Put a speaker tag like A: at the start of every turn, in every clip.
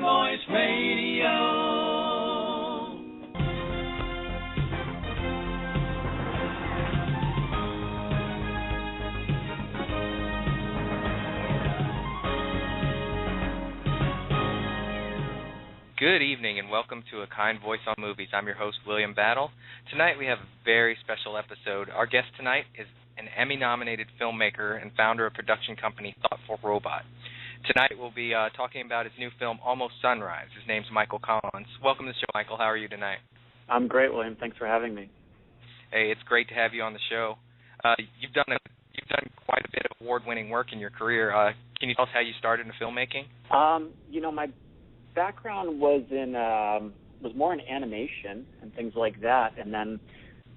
A: Voice Radio.
B: Good evening and welcome to A Kind Voice on Movies. I'm your host, William Battle. Tonight we have a very special episode. Our guest tonight is an Emmy-nominated filmmaker and founder of production company Thoughtful Robot. Tonight we'll be talking about his new film, Almost Sunrise. His name's Michael Collins. Welcome to the show, Michael. How are you tonight?
C: I'm great, William. Thanks for having me.
B: Hey, it's great to have you on the show. You've done quite a bit of award-winning work in your career. Can you tell us how you started in filmmaking?
C: My background was more in animation and things like that, and then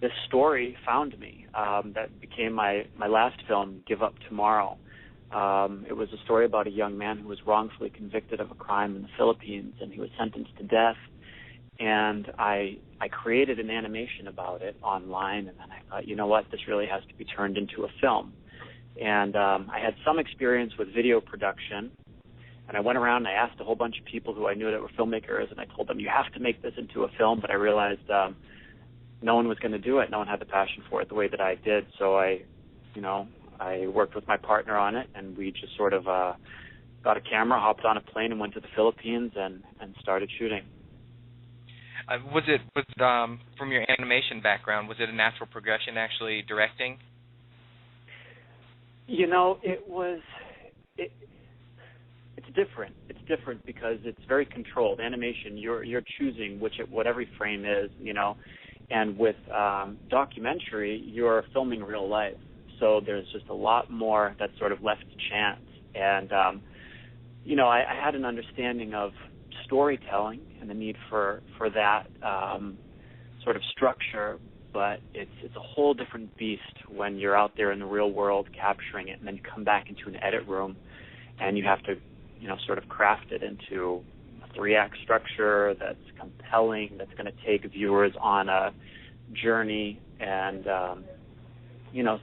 C: this story found me. That became my last film, Give Up Tomorrow. It was a story about a young man who was wrongfully convicted of a crime in the Philippines, and he was sentenced to death. And I created an animation about it online, and then I thought, you know what, this really has to be turned into a film. And I had some experience with video production. And I went around and I asked a whole bunch of people who I knew that were filmmakers, and I told them, you have to make this into a film. But I realized no one was going to do it. No one had the passion for it the way that I did. So I worked with my partner on it, and we just sort of got a camera, hopped on a plane, and went to the Philippines and started shooting.
B: Was it from your animation background, was it a natural progression actually directing?
C: It's different. It's different because it's very controlled. Animation, you're choosing what every frame is, and with documentary, you're filming real life. So there's just a lot more that's sort of left to chance. And, I had an understanding of storytelling and the need for that sort of structure, but it's a whole different beast when you're out there in the real world capturing it, and then you come back into an edit room and you have to sort of craft it into a 3-act structure that's compelling, that's going to take viewers on a journey, and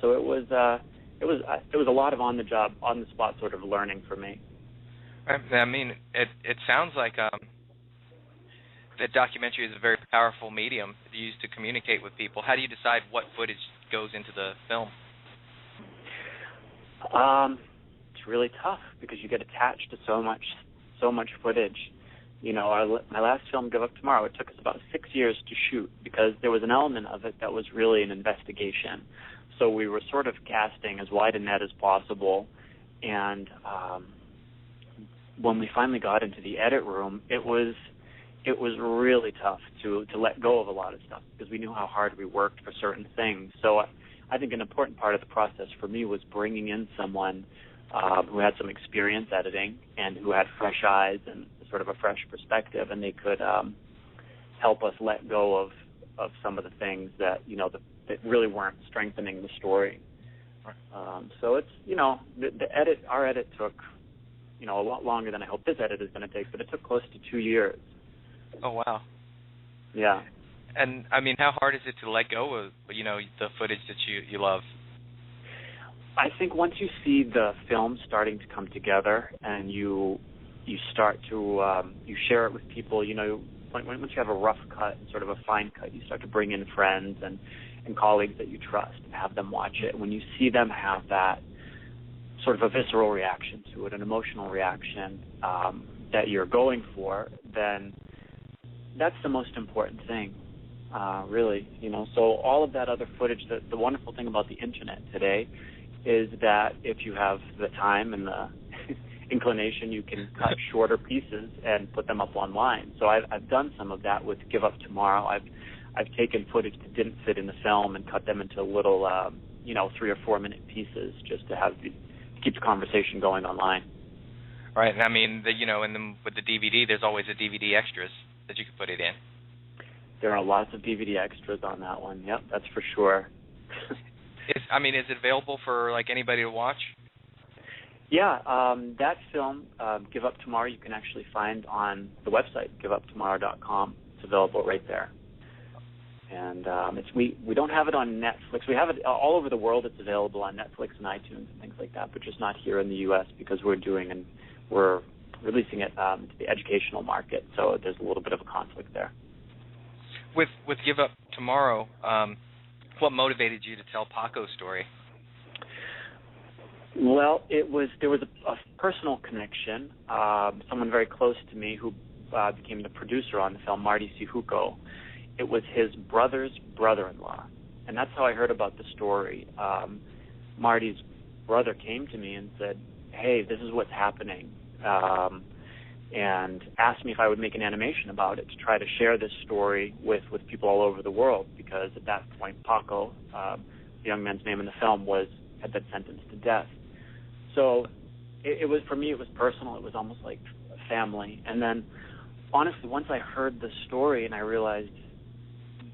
C: so it was a lot of on the spot sort of learning for me.
B: I mean, it sounds like that documentary is a very powerful medium used to communicate with people. How do you decide what footage goes into the film?
C: It's really tough because you get attached to so much footage. My last film, Give Up Tomorrow, it took us about 6 years to shoot because there was an element of it that was really an investigation. So we were sort of casting as wide a net as possible, and when we finally got into the edit room, it was really tough to let go of a lot of stuff because we knew how hard we worked for certain things. So I think an important part of the process for me was bringing in someone who had some experience editing and who had fresh eyes and sort of a fresh perspective, and they could help us let go of some of the things that that really weren't strengthening the story. So it's our edit took a lot longer than I hope this edit is going to take, but it took close to 2 years.
B: Oh wow.
C: Yeah.
B: And I mean, how hard is it to let go of the footage that you love?
C: I think once you see the film starting to come together and you start to you share it with people, once you have a rough cut and sort of a fine cut, you start to bring in friends and colleagues that you trust and have them watch it. When you see them have that sort of a visceral reaction to it, an emotional reaction that you're going for, then that's the most important thing, really. So all of that other footage, the wonderful thing about the internet today is that if you have the time and the inclination, you can cut shorter pieces and put them up online. So I've done some of that with Give Up Tomorrow. I've taken footage that didn't fit in the film and cut them into little 3 or 4 minute pieces just to keep the conversation going online.
B: Right, and I mean, with the DVD, there's always a DVD extras that you can put it in.
C: There are lots of DVD extras on that one. Yep, that's for sure.
B: Is it available for anybody to watch?
C: Yeah, that film, Give Up Tomorrow, you can actually find on the website, giveuptomorrow.com. It's available right there. And we don't have it on Netflix. We have it all over the world. It's available on Netflix and iTunes and things like that, but just not here in the U.S. because we're releasing it to the educational market. So there's a little bit of a conflict there.
B: With Give Up Tomorrow, what motivated you to tell Paco's story?
C: Well, there was a personal connection. Someone very close to me who became the producer on the film, Marty Sihuko. It was his brother's brother-in-law, and that's how I heard about the story. Marty's brother came to me and said, "Hey, this is what's happening," and asked me if I would make an animation about it to try to share this story with people all over the world, because at that point, Paco, the young man's name in the film, had been sentenced to death. So it was, for me, it was personal. It was almost like family. And then, honestly, once I heard the story and I realized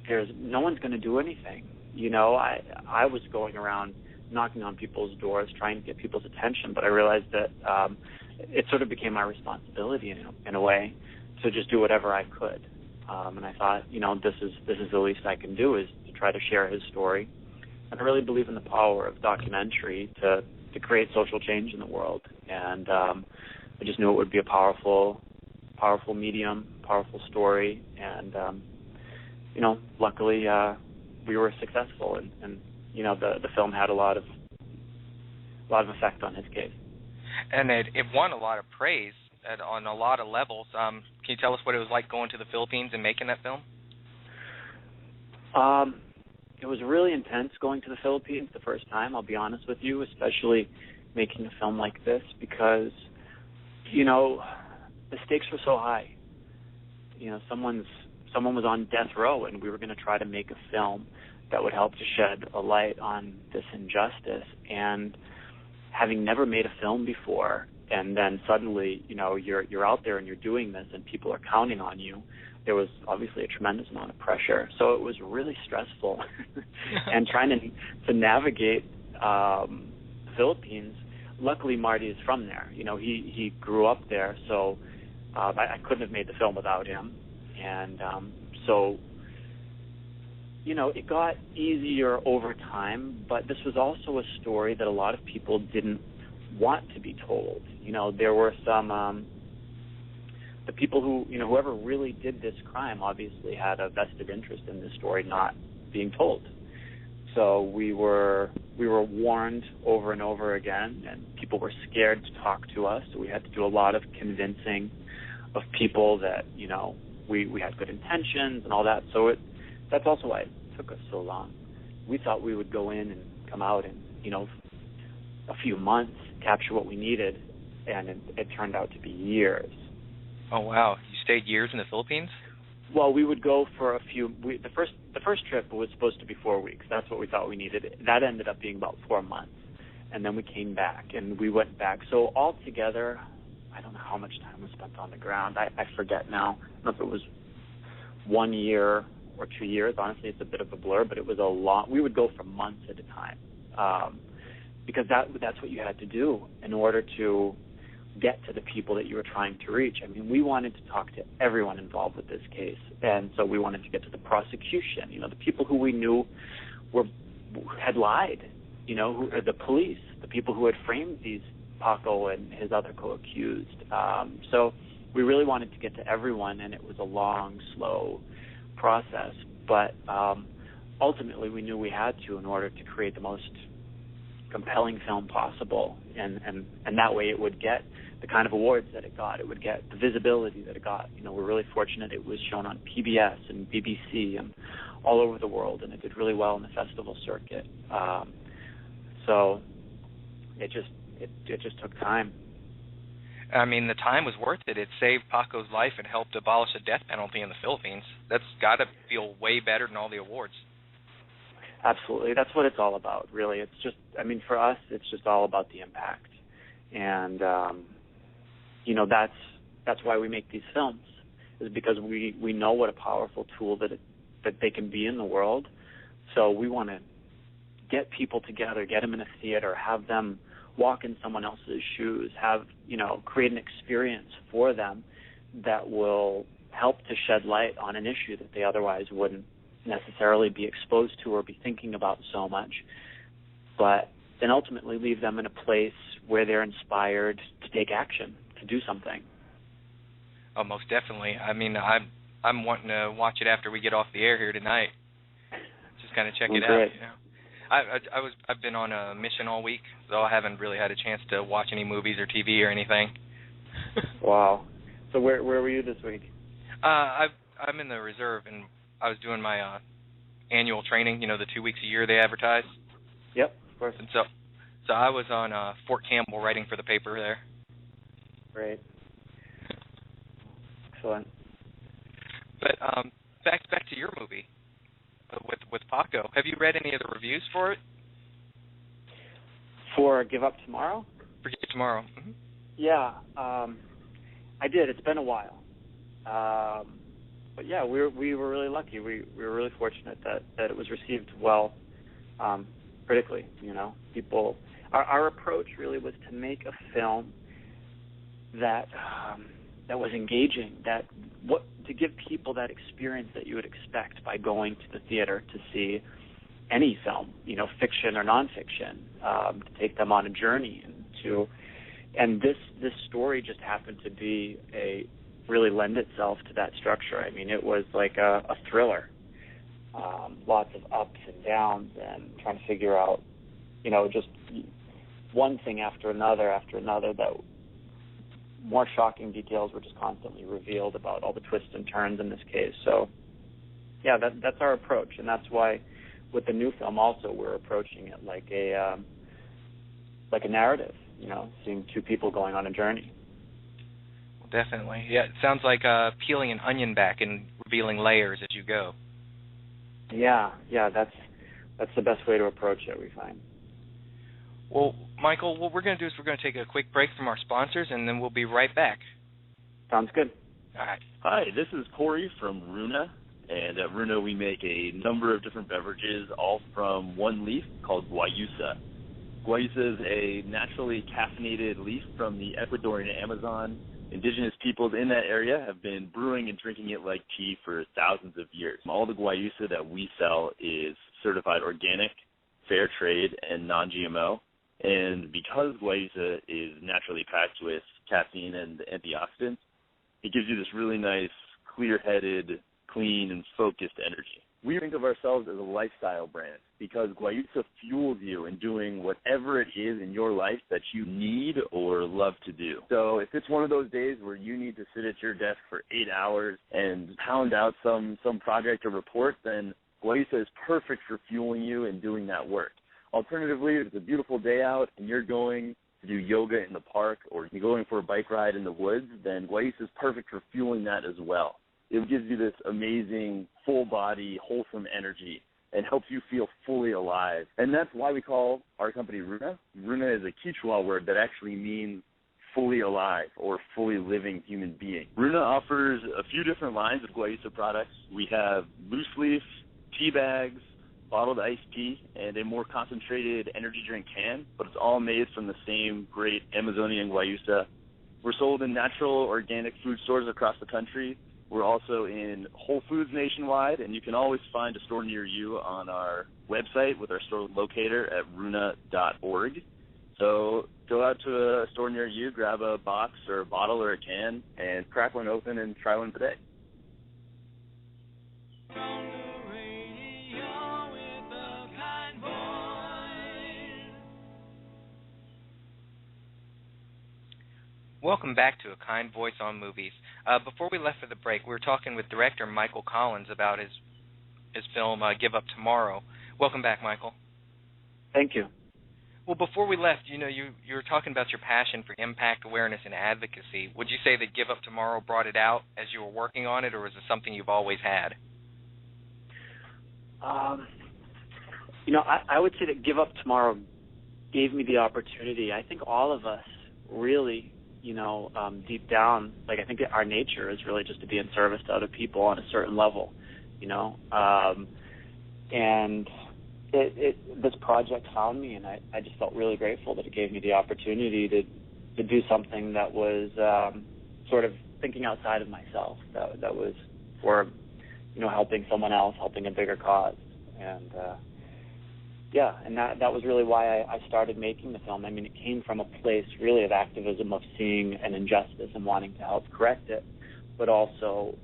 C: no one's going to do anything, I was going around knocking on people's doors, trying to get people's attention, but I realized that it sort of became my responsibility in a way to just do whatever I could. And I thought, this is the least I can do, is to try to share his story. And I really believe in the power of documentary to create social change in the world. And I just knew it would be a powerful medium, powerful story. And, luckily we were successful, and the film had a lot of effect on his case.
B: And it won a lot of praise on a lot of levels. Can you tell us what it was like going to the Philippines and making that film?
C: It was really intense going to the Philippines the first time, I'll be honest with you, especially making a film like this, because, the stakes were so high. Someone was on death row, and we were going to try to make a film that would help to shed a light on this injustice. And having never made a film before, and then suddenly, you're out there and you're doing this, and people are counting on you, there was obviously a tremendous amount of pressure. So it was really stressful. And trying to navigate the Philippines. Luckily, Marty is from there. He grew up there, so I couldn't have made the film without him. And so it got easier over time, but this was also a story that a lot of people didn't want to be told. There were some, the people who, whoever really did this crime obviously had a vested interest in this story not being told. So we were warned over and over again, and people were scared to talk to us, so we had to do a lot of convincing of people that, we had good intentions and all that. So that's also why it took us so long. We thought we would go in and come out in, a few months, capture what we needed, and it turned out to be years.
B: Oh, wow. You stayed years in the Philippines?
C: Well, we would go for a few. The first trip was supposed to be 4 weeks. That's what we thought we needed. That ended up being about 4 months, and then we came back, and we went back. So altogether, I don't know how much time was spent on the ground. I forget now. I don't know if it was 1 year or 2 years. Honestly, it's a bit of a blur, but it was a long. We would go for months at a time, because that's what you had to do in order to get to the people that you were trying to reach. I mean, we wanted to talk to everyone involved with this case, and so we wanted to get to the prosecution. The people who we knew had lied. The police, the people who had framed these Paco and his other co-accused. So we really wanted to get to everyone, and it was a long, slow process. But ultimately, we knew we had to in order to create the most compelling film possible, and that way it would get the kind of awards that it got. It would get the visibility that it got. We're really fortunate it was shown on PBS and BBC and all over the world, and it did really well in the festival circuit. So it just took time.
B: I mean, the time was worth it. It saved Paco's life and helped abolish the death penalty in the Philippines. That's got to feel way better than all the awards.
C: Absolutely. That's what it's all about, really. It's just, for us, it's just all about the impact. And, that's why we make these films, is because we know what a powerful tool that they can be in the world. So we want to get people together, get them in a theater, have them walk in someone else's shoes, create an experience for them that will help to shed light on an issue that they otherwise wouldn't necessarily be exposed to or be thinking about so much, but then ultimately leave them in a place where they're inspired to take action, to do something.
B: Oh, most definitely. I mean, I'm wanting to watch it after we get off the air here tonight. Just kind of check it out. You know, I've been on a mission all week, so I haven't really had a chance to watch any movies or TV or anything.
C: Wow. So where were you this week?
B: I'm in the reserve, and I was doing my annual training. You know, the 2 weeks a year they advertise.
C: Yep, of course.
B: And so I was on Fort Campbell writing for the paper there.
C: Great. Excellent.
B: But back to your movie with Paco. Have you read any of the reviews for it?
C: For Give Up Tomorrow?
B: For Give Up Tomorrow. Mm-hmm.
C: Yeah, I did. It's been a while. But yeah, we were really lucky. We were really fortunate that it was received well critically. You know, people. Our approach really was to make a film that was engaging, to give people that experience that you would expect by going to the theater to see any film, you know, fiction or nonfiction, to take them on a journey and this story just happened to be really lend itself to that structure. I mean, it was like a thriller, lots of ups and downs and trying to figure out, you know, just one thing after another that more shocking details were just constantly revealed about all the twists and turns in this case. So, yeah, that's our approach, and that's why with the new film also we're approaching it like a narrative, you know, seeing two people going on a journey.
B: Well, definitely. Yeah, it sounds like peeling an onion back and revealing layers as you go.
C: Yeah, that's the best way to approach it, we find.
B: Well, Michael, what we're going to do is we're going to take a quick break from our sponsors, and then we'll be right back.
C: Sounds good.
B: All right.
D: Hi, this is Corey from Runa, and at Runa we make a number of different beverages, all from one leaf called guayusa. Guayusa is a naturally caffeinated leaf from the Ecuadorian Amazon. Indigenous peoples in that area have been brewing and drinking it like tea for thousands of years. All the guayusa that we sell is certified organic, fair trade, and non-GMO. And because guayusa is naturally packed with caffeine and antioxidants, it gives you this really nice, clear-headed, clean, and focused energy. We think of ourselves as a lifestyle brand because guayusa fuels you in doing whatever it is in your life that you need or love to do. So if it's one of those days where you need to sit at your desk for 8 hours and pound out some project or report, then guayusa is perfect for fueling you and doing that work. Alternatively, if it's a beautiful day out and you're going to do yoga in the park or you're going for a bike ride in the woods, then guayusa is perfect for fueling that as well. It gives you this amazing, full-body, wholesome energy and helps you feel fully alive. And that's why we call our company Runa. Runa is a Quechua word that actually means fully alive or fully living human being. Runa offers a few different lines of guayusa products. We have loose leaf, tea bags, bottled iced tea, and a more concentrated energy drink can, but it's all made from the same great Amazonian guayusa. We're sold in natural organic food stores across the country. We're also in Whole Foods nationwide, and you can always find a store near you on our website with our store locator at runa.org. So go out to a store near you, grab a box or a bottle or a can, and crack one open and try one today.
B: Welcome back to A Kind Voice on Movies. Before we left for the break, we were talking with director Michael Collins about his film Give Up Tomorrow. Welcome back, Michael.
C: Thank you.
B: Well, before we left, you were talking about your passion for impact, awareness, and advocacy. Would you say that Give Up Tomorrow brought it out as you were working on it, or was it something you've always had?
C: I would say that Give Up Tomorrow gave me the opportunity. I think all of us really, deep down, I think that our nature is really just to be in service to other people on a certain level, and this project found me, and I just felt really grateful that it gave me the opportunity to do something that was sort of thinking outside of myself, that was for, helping someone else, helping a bigger cause, and and that was really why I started making the film. I mean, it came from a place really of activism, of seeing an injustice and wanting to help correct it. but also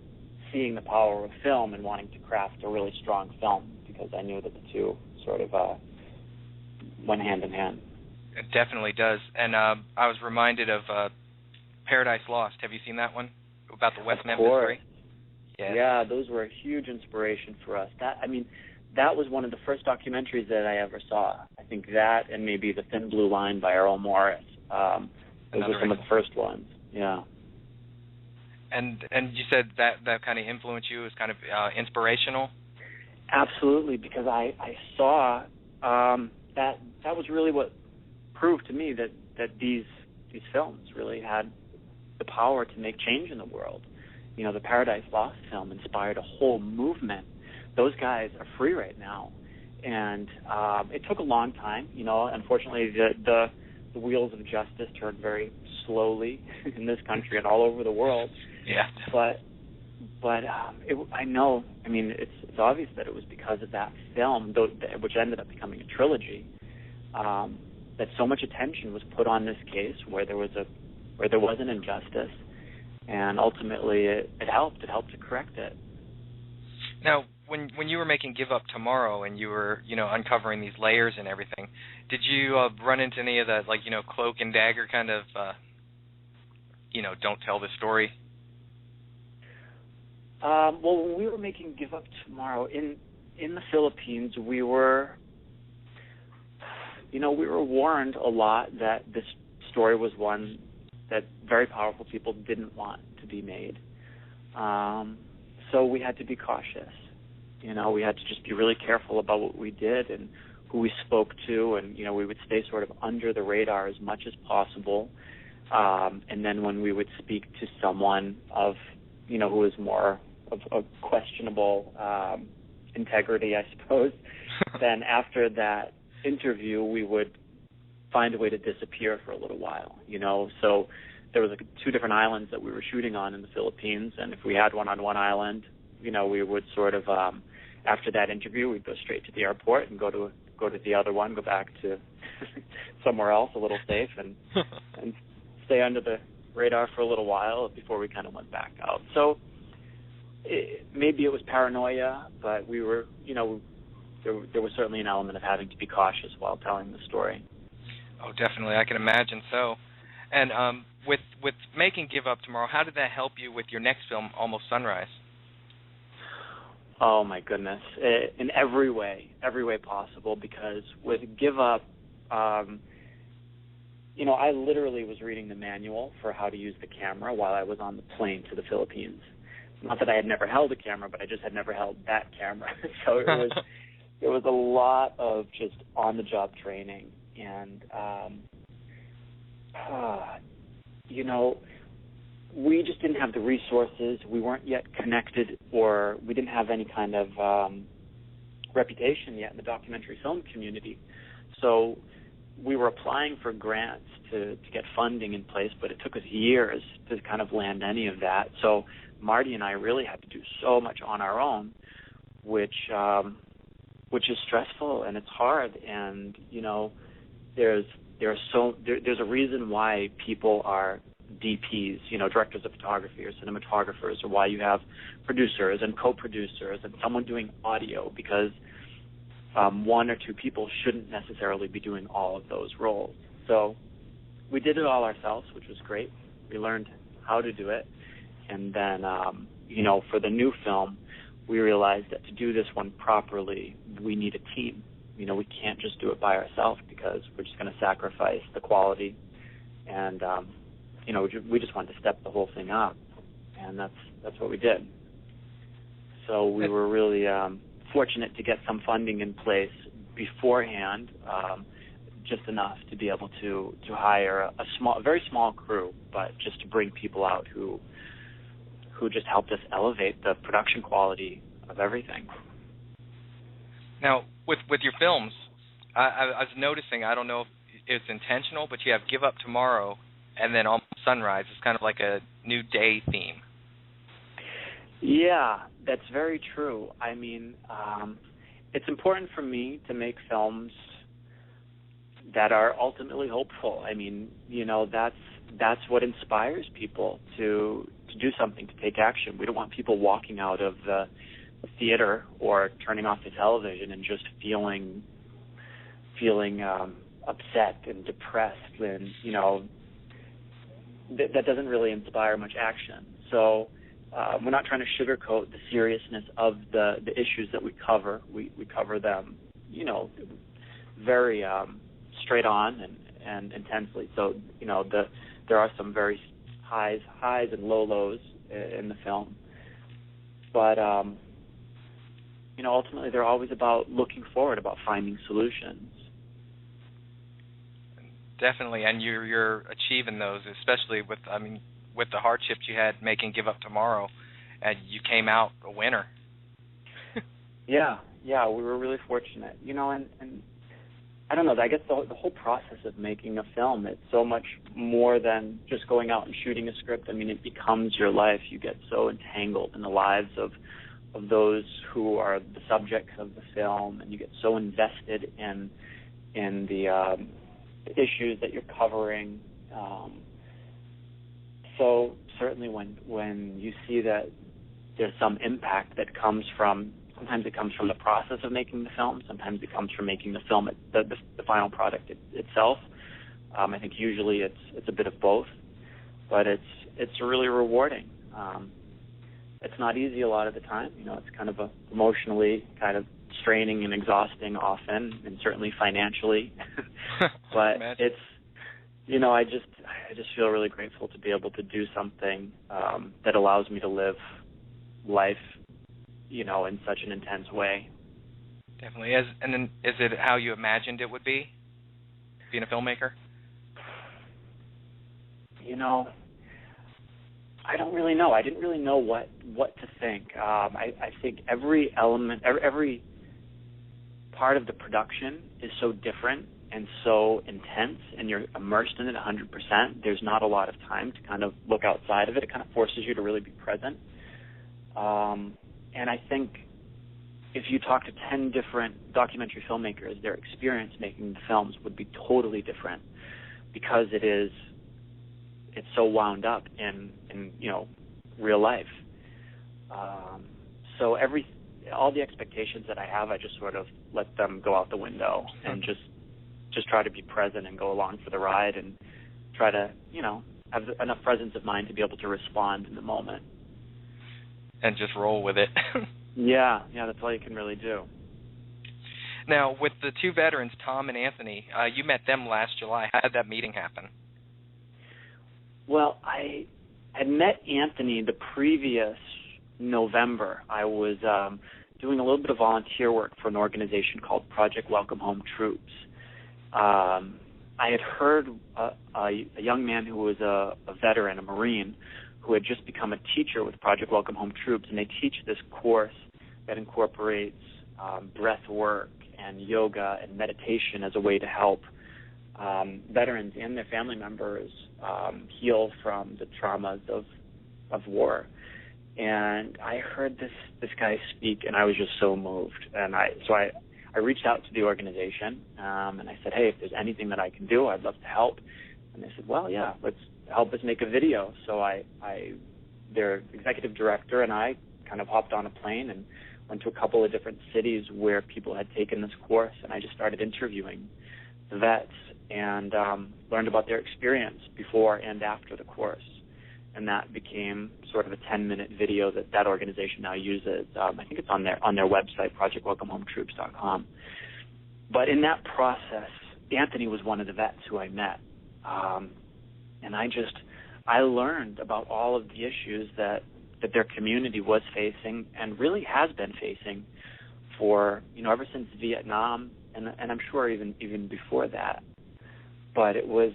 C: seeing the power of film and wanting to craft a really strong film, because I knew that the two sort of went hand in hand.
B: It definitely does. And I was reminded of Paradise Lost. Have you seen that one? About the West Memphis Three?
C: Yeah, those were a huge inspiration for us. That was one of the first documentaries that I ever saw. I think that and maybe The Thin Blue Line by Errol Morris. Those were some of the first ones. Yeah.
B: And you said that kind of influenced you, as kind of inspirational?
C: Absolutely, because I saw that was really what proved to me that these films really had the power to make change in the world. You know, the Paradise Lost film inspired a whole movement. Those guys are free right now, and it took a long time. You know, unfortunately, the wheels of justice turned very slowly in this country and all over the world.
B: Yeah.
C: But I know. I mean, it's obvious that it was because of that film, which ended up becoming a trilogy, that so much attention was put on this case where there was an injustice, and ultimately it helped. It helped to correct it.
B: Now, when you were making Give Up Tomorrow and you were, uncovering these layers and everything, did you run into any of the, cloak and dagger kind of, don't tell the story?
C: Well, when we were making Give Up Tomorrow in the Philippines, we were warned a lot that this story was one that very powerful people didn't want to be made. So we had to be cautious. We had to just be really careful about what we did and who we spoke to, and we would stay sort of under the radar as much as possible. And then when we would speak to someone who was more of a questionable integrity, I suppose, then after that interview, we would find a way to disappear for a little while. So there was 2 different islands that we were shooting on in the Philippines, and if we had one on one island, we would sort of after that interview, we'd go straight to the airport and go to the other one, go back to somewhere else a little safe, and stay under the radar for a little while before we kind of went back out. So maybe it was paranoia, but we were, there was certainly an element of having to be cautious while telling the story.
B: Oh, definitely. I can imagine so. And with making Give Up Tomorrow, how did that help you with your next film, Almost Sunrise?
C: Oh, my goodness. In every way possible, because with Give Up, I literally was reading the manual for how to use the camera while I was on the plane to the Philippines. Not that I had never held a camera, but I just had never held that camera. So it was a lot of just on-the-job training. And, we just didn't have the resources. We weren't yet connected, or we didn't have any kind of reputation yet in the documentary film community. So we were applying for grants to get funding in place, but it took us years to kind of land any of that. So Marty and I really had to do so much on our own, which is stressful and it's hard. And there's a reason why people are DPs, directors of photography or cinematographers, or why you have producers and co-producers and someone doing audio, because 1 or 2 people shouldn't necessarily be doing all of those roles. So we did it all ourselves, which was great. We learned how to do it. And then, for the new film, we realized that to do this one properly, we need a team. We can't just do it by ourselves, because we're just going to sacrifice the quality. And, we just wanted to step the whole thing up. And that's what we did. So we were really fortunate to get some funding in place beforehand, just enough to be able to hire a very small crew, but just to bring people out who just helped us elevate the production quality of everything.
B: Now, with your films, I was noticing, I don't know if it's intentional, but you have Give Up Tomorrow and then Almost Sunrise. It's kind of like a new day theme.
C: Yeah, that's very true. I mean, it's important for me to make films that are ultimately hopeful. I mean, that's what inspires people to do something, to take action. We don't want people walking out of the theater or turning off the television and just feeling upset and depressed, and that doesn't really inspire much action. So we're not trying to sugarcoat the seriousness of the issues that we cover. We cover them, very straight on and intensely. So there are some very highs and lows in the film, but ultimately they're always about looking forward, about finding solutions.
B: Definitely, and you're achieving those, especially with the hardships you had making Give Up Tomorrow, and you came out a winner.
C: Yeah, we were really fortunate, and I don't know, I guess the whole process of making a film, it's so much more than just going out and shooting a script. I mean, it becomes your life. You get so entangled in the lives of those who are the subjects of the film, and you get so invested in the issues that you're covering. So certainly when you see that there's some impact that comes from, sometimes it comes from the process of making the film, sometimes it comes from making the film, the final product itself. I think usually it's a bit of both, but it's really rewarding. It's not easy a lot of the time. It's kind of emotionally kind of straining and exhausting often, and certainly financially. But it's, I just feel really grateful to be able to do something that allows me to live life, in such an intense way.
B: Definitely. And then is it how you imagined it would be, being a filmmaker?
C: I don't really know. I didn't really know what to think. I think every element, every part of the production is so different and so intense, and you're immersed in it 100%. There's not a lot of time to kind of look outside of it. It kind of forces you to really be present. And I think if you talk to 10 different documentary filmmakers, their experience making the films would be totally different, because it's so wound up in real life. So all the expectations that I have, I just sort of let them go out the window and just try to be present and go along for the ride, and try to have enough presence of mind to be able to respond in the moment.
B: And just roll with it.
C: Yeah, that's all you can really do.
B: Now, with the two veterans, Tom and Anthony, you met them last July. How did that meeting happen?
C: Well, I had met Anthony the previous November. I was doing a little bit of volunteer work for an organization called Project Welcome Home Troops. I had heard a young man who was a veteran, a Marine, who had just become a teacher with Project Welcome Home Troops, and they teach this course that incorporates breath work and yoga and meditation as a way to help veterans and their family members heal from the traumas of war. And I heard this guy speak, and I was just so moved. And I reached out to the organization, and I said, hey, if there's anything that I can do, I'd love to help. And they said, well, yeah, let's help us make a video. So their executive director and I kind of hopped on a plane and went to a couple of different cities where people had taken this course, and I just started interviewing the vets and learned about their experience before and after the course. And that became sort of a 10-minute video that organization now uses. I think it's on their website, projectwelcomehometroops.com. But in that process, Anthony was one of the vets who I met. And I learned about all of the issues that their community was facing and really has been facing for, ever since Vietnam, and I'm sure even before that. But it was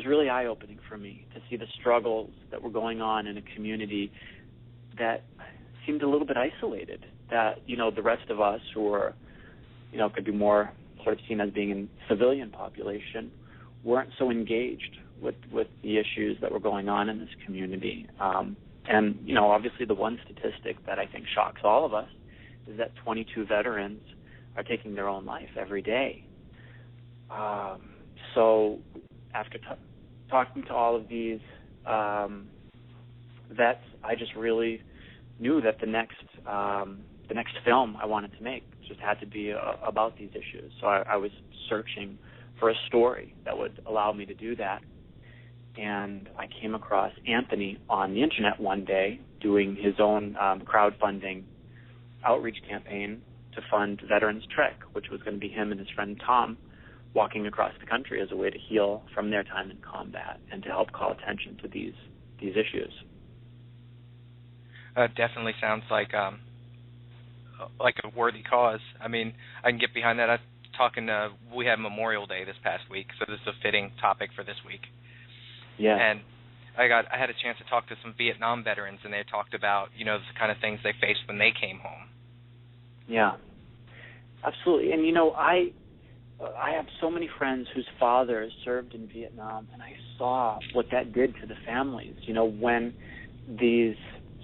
C: really eye-opening for me to see the struggles that were going on in a community that seemed a little bit isolated, that, the rest of us who are, could be more sort of seen as being in civilian population, weren't so engaged with the issues that were going on in this community. And, obviously the one statistic that I think shocks all of us is that 22 veterans are taking their own life every day. So after talking to all of these that I just really knew that the next film I wanted to make just had to be about these issues. So I was searching for a story that would allow me to do that. And I came across Anthony on the internet one day doing his own crowdfunding outreach campaign to fund Veterans Trek, which was going to be him and his friend Tom walking across the country as a way to heal from their time in combat and to help call attention to these issues.
B: Definitely sounds like a worthy cause. I mean, I can get behind that. We had Memorial Day this past week, so this is a fitting topic for this week.
C: Yeah.
B: And I had a chance to talk to some Vietnam veterans, and they talked about, the kind of things they faced when they came home.
C: Yeah, absolutely. And I have so many friends whose fathers served in Vietnam, and I saw what that did to the families. When these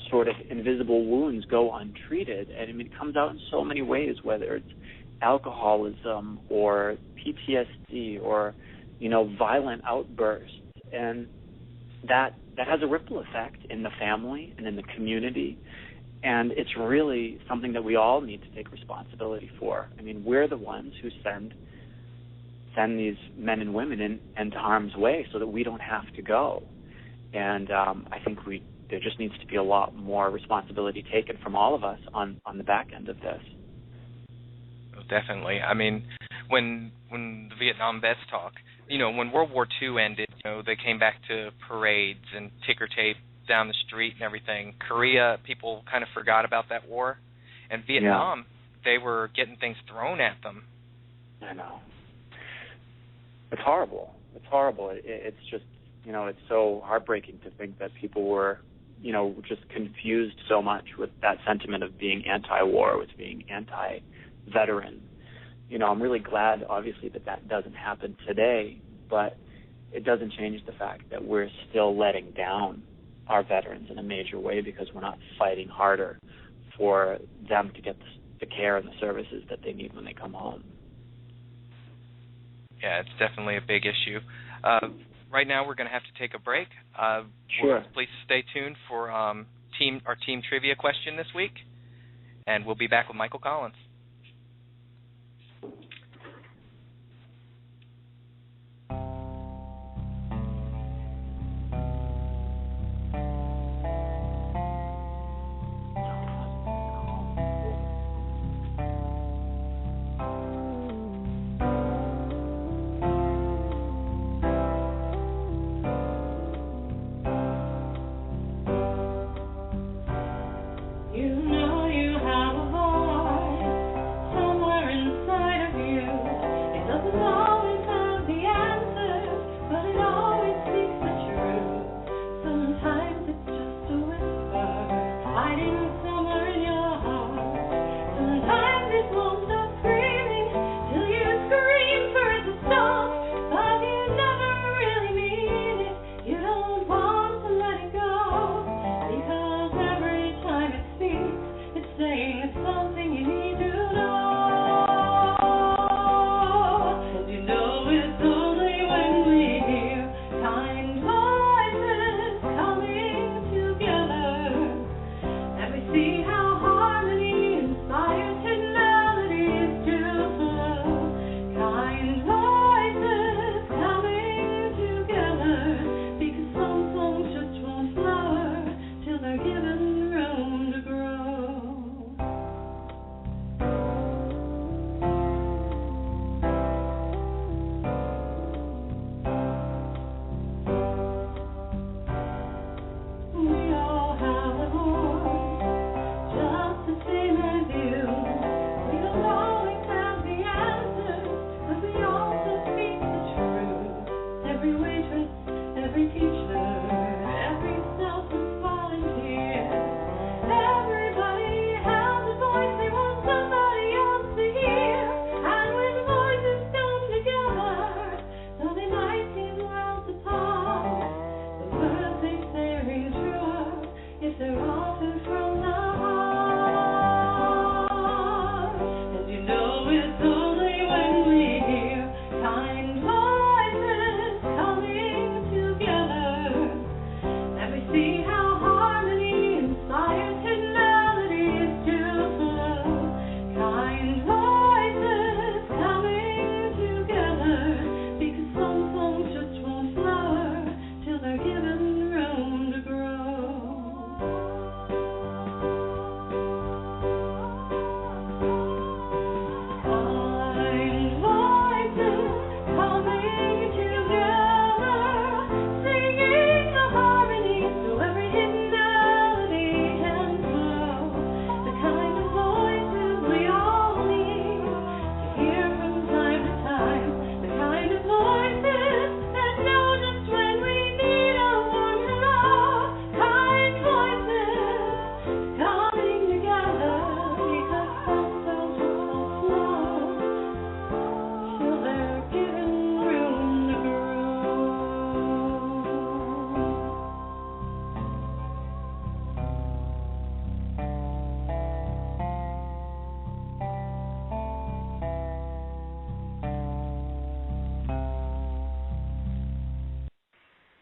C: sort of invisible wounds go untreated, and I mean, it comes out in so many ways, whether it's alcoholism or PTSD or violent outbursts, and that has a ripple effect in the family and in the community, and it's really something that we all need to take responsibility for. I mean, we're the ones who send these men and women into harm's way so that we don't have to go, and I think there just needs to be a lot more responsibility taken from all of us on the back end of this.
B: Definitely. I mean, when the Vietnam vets talk, when World War II ended, they came back to parades and ticker tape down the street and everything. Korea, people kind of forgot about that war. And Vietnam, They were getting things thrown at them.
C: I know. It's horrible. It's horrible. It's just, it's so heartbreaking to think that people were, just confused so much with that sentiment of being anti-war, with being anti-veteran. I'm really glad, obviously, that doesn't happen today, but it doesn't change the fact that we're still letting down our veterans in a major way because we're not fighting harder for them to get the care and the services that they need when they come home.
B: Yeah, it's definitely a big issue. Right now, we're going to have to take a break.
C: Sure.
B: Please stay tuned for our team trivia question this week, and we'll be back with Michael Collins.
A: See how hard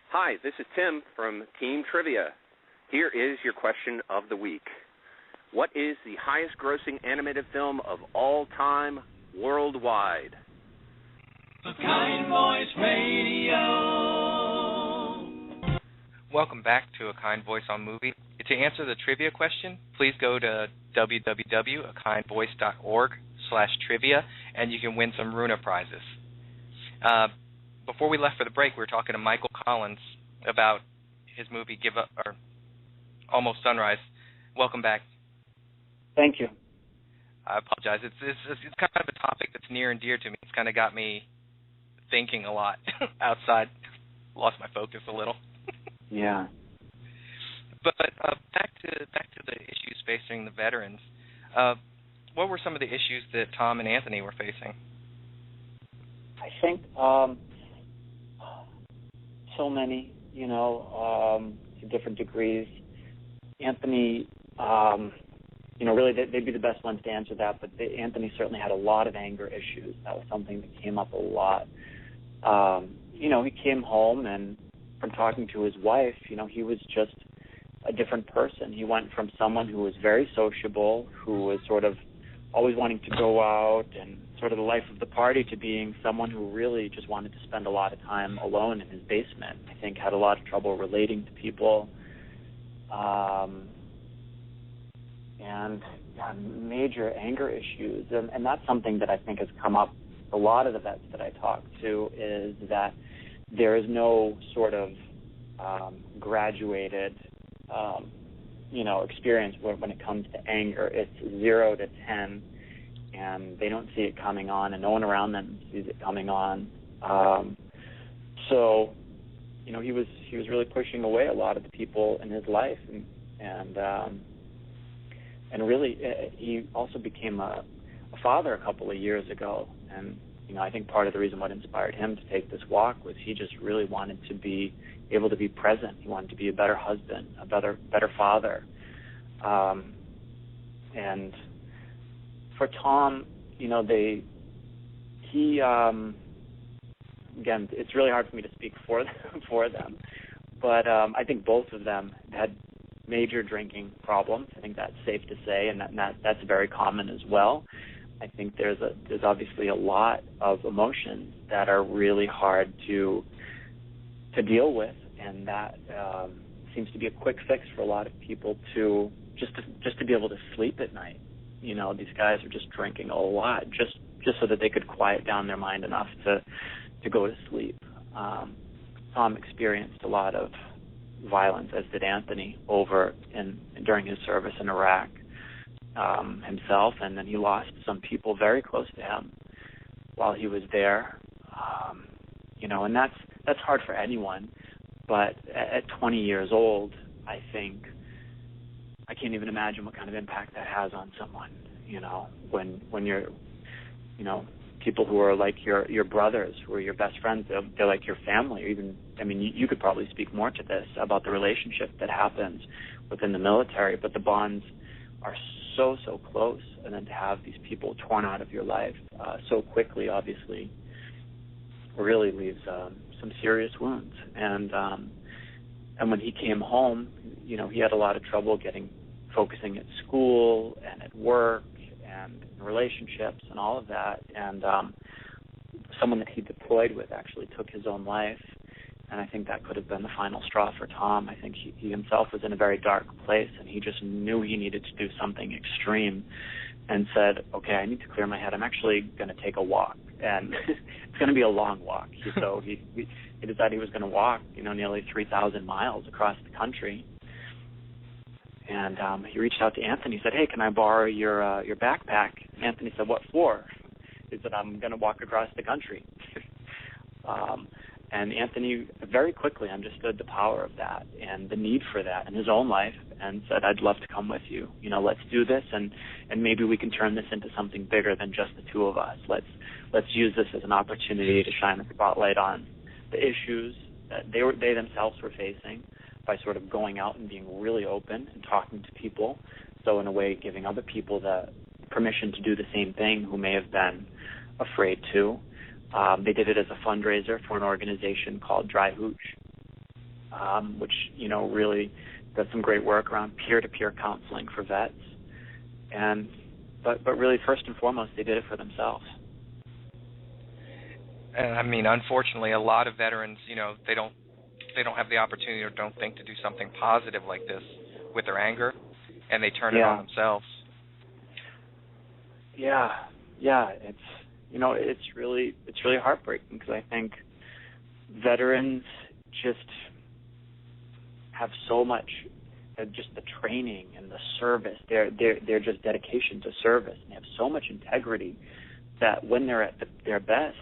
E: Hi, this is Tim from Team Trivia. Here is your question of the week. What is the highest grossing animated film of all time worldwide?
A: A Kind Voice Radio.
B: Welcome back to A Kind Voice on Movie. To answer the trivia question, please go to www.akindvoice.org/trivia, and you can win some Runa prizes. Before we left for the break, we were talking to Michael Collins about his movie Give Up or Almost Sunrise. Welcome back.
C: Thank you.
B: I apologize. It's kind of a topic that's near and dear to me. It's kind of got me thinking a lot outside. Lost my focus a little.
C: Yeah.
B: But back to the issues facing the veterans. What were some of the issues that Tom and Anthony were facing?
C: I think so many, to different degrees. Anthony, really they'd be the best ones to answer that, but Anthony certainly had a lot of anger issues. That was something that came up a lot. He came home, and from talking to his wife, he was just a different person. He went from someone who was very sociable, who was sort of always wanting to go out and sort of the life of the party, to being someone who really just wanted to spend a lot of time alone in his basement. I think had a lot of trouble relating to people, and major anger issues. And that's something that I think has come up a lot of the vets that I talk to, is that there is no sort of graduated experience when it comes to anger. It's 0 to 10, and they don't see it coming on, and no one around them sees it coming on. So he was really pushing away a lot of the people in his life, and really he also became a father a couple of years ago. And I think part of the reason what inspired him to take this walk was he just really wanted to be able to be present. He wanted to be a better husband, a better father. And for Tom, again, it's really hard for me to speak for them, but I think both of them had major drinking problems. I think that's safe to say, and that's very common as well. I think there's obviously a lot of emotions that are really hard to deal with, and that seems to be a quick fix for a lot of people to just to be able to sleep at night. These guys are just drinking a lot just so that they could quiet down their mind enough to go to sleep. Tom experienced a lot of violence, as did Anthony, during his service in Iraq himself, and then he lost some people very close to him while he was there. And that's hard for anyone. But at 20 years old, I think I can't even imagine what kind of impact that has on someone. When you're, people who are like your brothers, who are your best friends, they're like your family. Or even, you could probably speak more to this about the relationship that happens within the military, but the bonds are so close, and then to have these people torn out of your life so quickly, obviously, really leaves some serious wounds. And when he came home, he had a lot of trouble focusing at school and at work and in relationships and all of that. And someone that he deployed with actually took his own life, and I think that could have been the final straw for Tom. I think he himself was in a very dark place, and he just knew he needed to do something extreme, and said, okay, I need to clear my head. I'm actually going to take a walk, and it's going to be a long walk. So he decided he was going to walk, nearly 3,000 miles across the country. And he reached out to Anthony. He said, hey, can I borrow your backpack? Anthony said, what for? He said, I'm going to walk across the country. And Anthony very quickly understood the power of that and the need for that in his own life, and said, I'd love to come with you. Let's do this, and maybe we can turn this into something bigger than just the two of us. Let's use this as an opportunity to shine a spotlight on the issues that they themselves were facing by sort of going out and being really open and talking to people. So in a way, giving other people the permission to do the same thing who may have been afraid to. They did it as a fundraiser for an organization called Dry Hooch. which, really does some great work around peer-to-peer counseling for vets. But really, first and foremost, they did it for themselves.
B: And I mean, unfortunately, a lot of veterans, they don't have the opportunity or don't think to do something positive like this with their anger, and they turn it on themselves.
C: Yeah, it's really heartbreaking, because I think veterans just have so much, just the training and the service, their just dedication to service, and they have so much integrity that when they're at their best,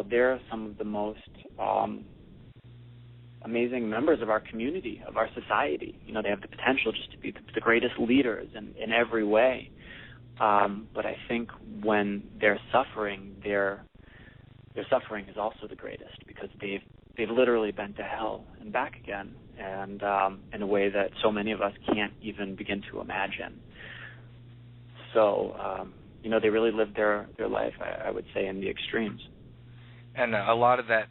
C: they're some of the most amazing members of our community, of our society. They have the potential just to be the greatest leaders in every way. But I think when they're suffering, their suffering is also the greatest, because they've literally been to hell and back again, and in a way that so many of us can't even begin to imagine. So, they really lived their life, I would say, in the extremes.
B: And a lot of that,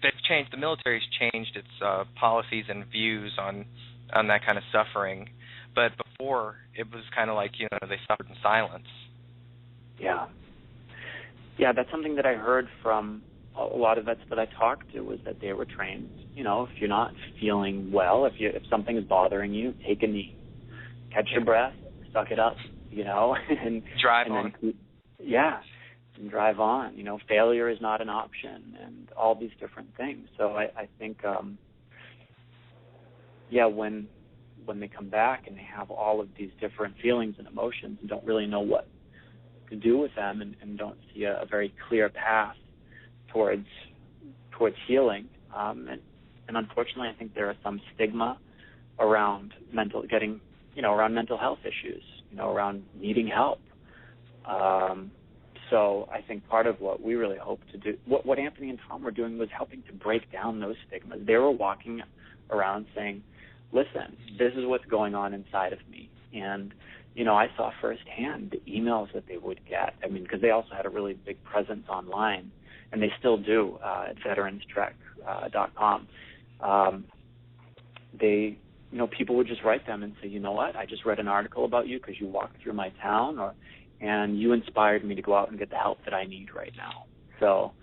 B: they've changed. The military's changed its policies and views on that kind of suffering. But before, it was kind of like, they suffered in silence. Yeah,
C: that's something that I heard from a lot of vets that I talked to, was that they were trained. If you're not feeling well, if something is bothering you, take a knee, catch your breath, suck it up, and
B: drive on.
C: And drive on. Failure is not an option, and all these different things. So I think, when they come back and they have all of these different feelings and emotions and don't really know what to do with them, and don't see a very clear path towards healing, and unfortunately, I think there are some stigma around mental health issues, around needing help. So I think part of what we really hope to do, what Anthony and Tom were doing, was helping to break down those stigmas. They were walking around saying, listen, this is what's going on inside of me. And, I saw firsthand the emails that they would get. I mean, because they also had a really big presence online, and they still do at veteranstrek.com. People would just write them and say, you know what, I just read an article about you because you walked through my town, and you inspired me to go out and get the help that I need right now. So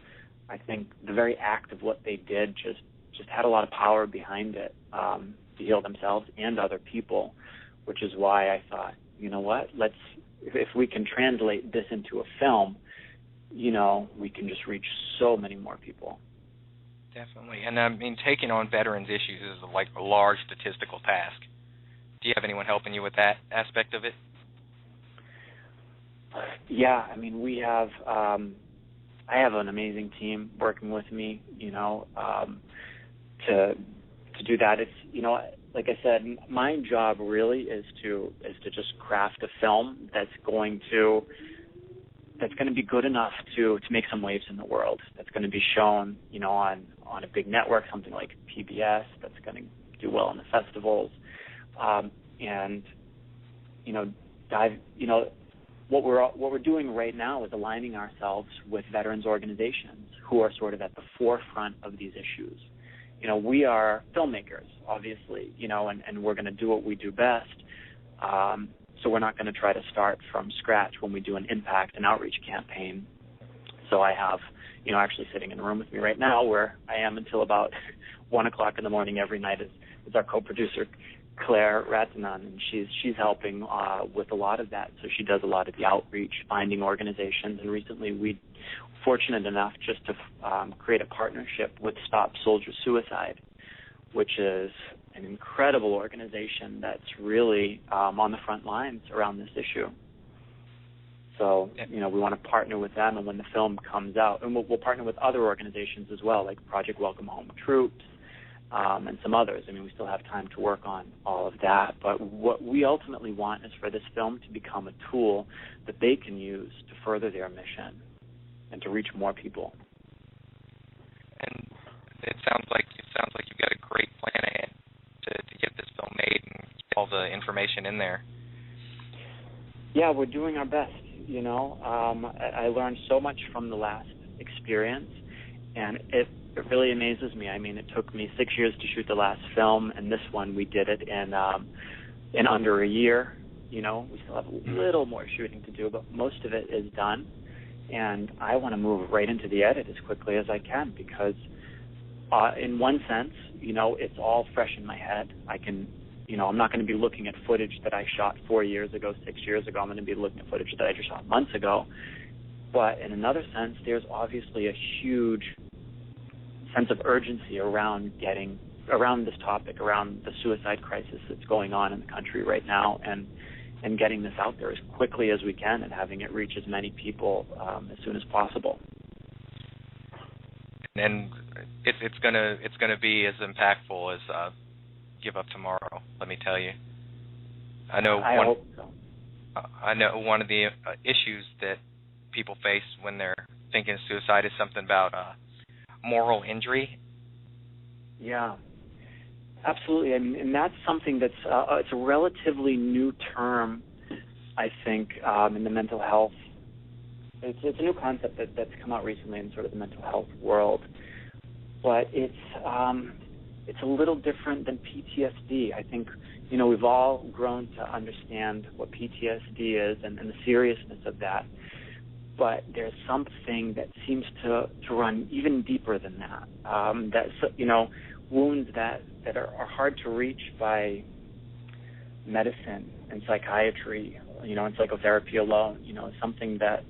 C: I think the very act of what they did just had a lot of power behind it, to heal themselves and other people, which is why I thought, you know what, if we can translate this into a film, we can just reach so many more people.
B: Definitely. And I mean, taking on veterans' issues is like a large statistical task. Do you have anyone helping you with that aspect of it?
C: Yeah, I mean, we have, I have an amazing team working with me, to do that. It's, like I said, my job really is to just craft a film that's going to be good enough to make some waves in the world. That's going to be shown, on a big network, something like PBS, that's going to do well in the festivals, what we're doing right now is aligning ourselves with veterans organizations who are sort of at the forefront of these issues. We are filmmakers, obviously, and we're going to do what we do best. So we're not going to try to start from scratch when we do an impact and outreach campaign. So I have, actually sitting in a room with me right now, where I am until about 1 o'clock in the morning every night, is our co-producer, Claire Ratanan, and she's helping with a lot of that. So she does a lot of the outreach, finding organizations, and recently we fortunate enough just to create a partnership with Stop Soldier Suicide, which is an incredible organization that's really on the front lines around this issue. So, we want to partner with them, and when the film comes out, and we'll partner with other organizations as well, like Project Welcome Home Troops, and some others. I mean, we still have time to work on all of that, but what we ultimately want is for this film to become a tool that they can use to further their mission and to reach more people.
B: And it sounds like you've got a great plan ahead to get this film made and get all the information in there.
C: Yeah, we're doing our best. I learned so much from the last experience, and it really amazes me. I mean, it took me 6 years to shoot the last film, and this one we did it in under a year. You know, we still have a little more shooting to do, but most of it is done. And I want to move right into the edit as quickly as I can because, in one sense, you know, it's all fresh in my head. I can, you know, I'm not going to be looking at footage that I shot 4 years ago, 6 years ago. I'm going to be looking at footage that I just shot months ago. But in another sense, there's obviously a huge sense of urgency around this topic, around the suicide crisis that's going on in the country right now, and getting this out there as quickly as we can and having it reach as many people as soon as possible.
B: And it's gonna be as impactful as Give Up Tomorrow. Let me tell you. I hope so. I know one of the issues that people face when they're thinking of suicide is something about moral injury.
C: Yeah, absolutely. I mean, and that's something that's it's a relatively new term, I think, in the mental health. It's a new concept that's come out recently in sort of the mental health world, but it's a little different than PTSD. I think, you know, we've all grown to understand what PTSD is and the seriousness of that. But there's something that seems to run even deeper than that. That's, you know, wounds that are hard to reach by medicine and psychiatry, you know, and psychotherapy alone. You know, something that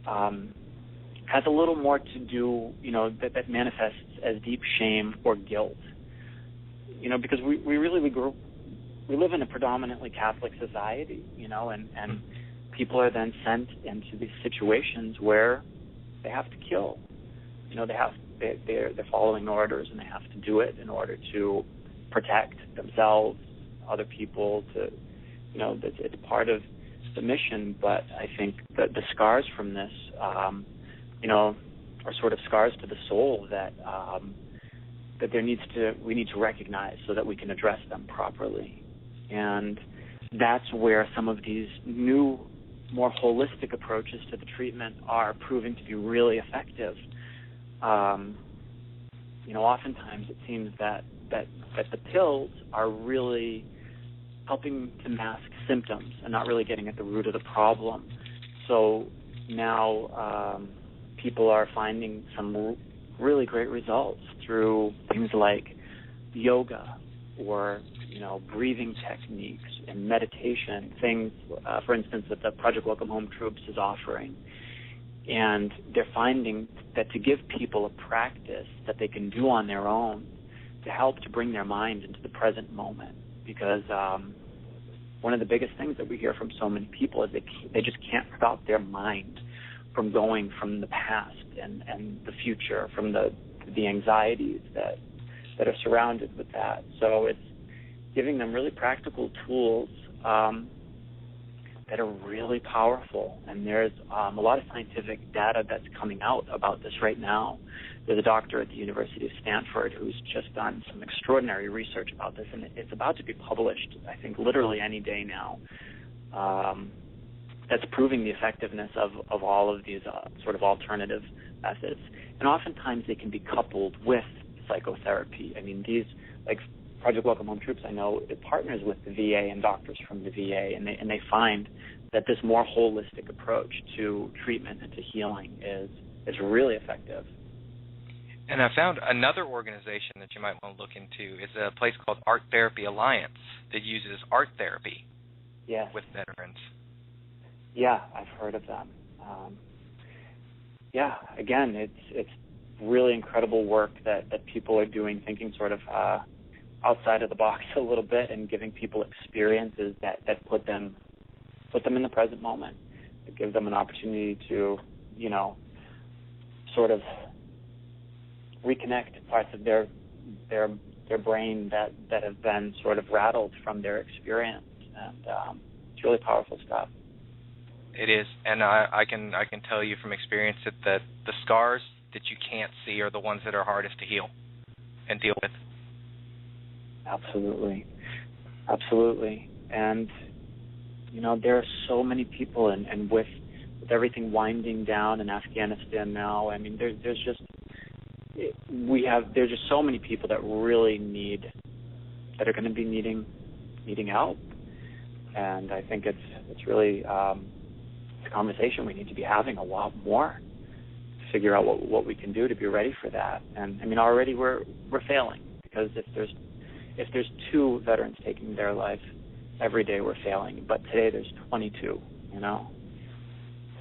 C: has a little more to do, you know, that manifests as deep shame or guilt. You know, because we live in a predominantly Catholic society, you know, and people are then sent into these situations where they have to kill. You know, they're following orders, and they have to do it in order to protect themselves, other people. You know, it's part of the mission. But I think that the scars from this, you know, are sort of scars to the soul that we need to recognize so that we can address them properly. And that's where some of these new, more holistic approaches to the treatment are proving to be really effective. You know, oftentimes it seems that the pills are really helping to mask symptoms and not really getting at the root of the problem. So now people are finding some really great results through things like yoga or, you know, breathing techniques and meditation, things, for instance, that the Project Welcome Home Troops is offering. And they're finding that to give people a practice that they can do on their own to help to bring their mind into the present moment. Because one of the biggest things that we hear from so many people is they just can't stop their mind from going from the past and the future, from the anxieties that are surrounded with that. So it's giving them really practical tools that are really powerful. And there's a lot of scientific data that's coming out about this right now. There's a doctor at the University of Stanford who's just done some extraordinary research about this, and it's about to be published, I think, literally any day now. That's proving the effectiveness of all of these sort of alternative methods. And oftentimes they can be coupled with psychotherapy. I mean, these, like Project Welcome Home Troops, I know it partners with the VA and doctors from the VA, and they find that this more holistic approach to treatment and to healing is really effective.
B: And I found another organization that you might want to look into is a place called Art Therapy Alliance that uses art therapy with veterans.
C: Yeah, I've heard of them. Again, it's really incredible work that people are doing, thinking sort of outside of the box a little bit and giving people experiences that put them in the present moment. It gives them an opportunity to, you know, sort of reconnect parts of their brain that have been sort of rattled from their experience, and it's really powerful stuff.
B: It is, and I can tell you from experience that the scars that you can't see are the ones that are hardest to heal and deal with.
C: Absolutely. And, you know, there are so many people, and with everything winding down in Afghanistan now, I mean, there's there's just so many people that really that are going to be needing help, and I think it's really it's a conversation we need to be having a lot more to figure out what we can do to be ready for that. And I mean, already we're failing, because if there's 2 veterans taking their life every day, we're failing. But today there's 22. You know.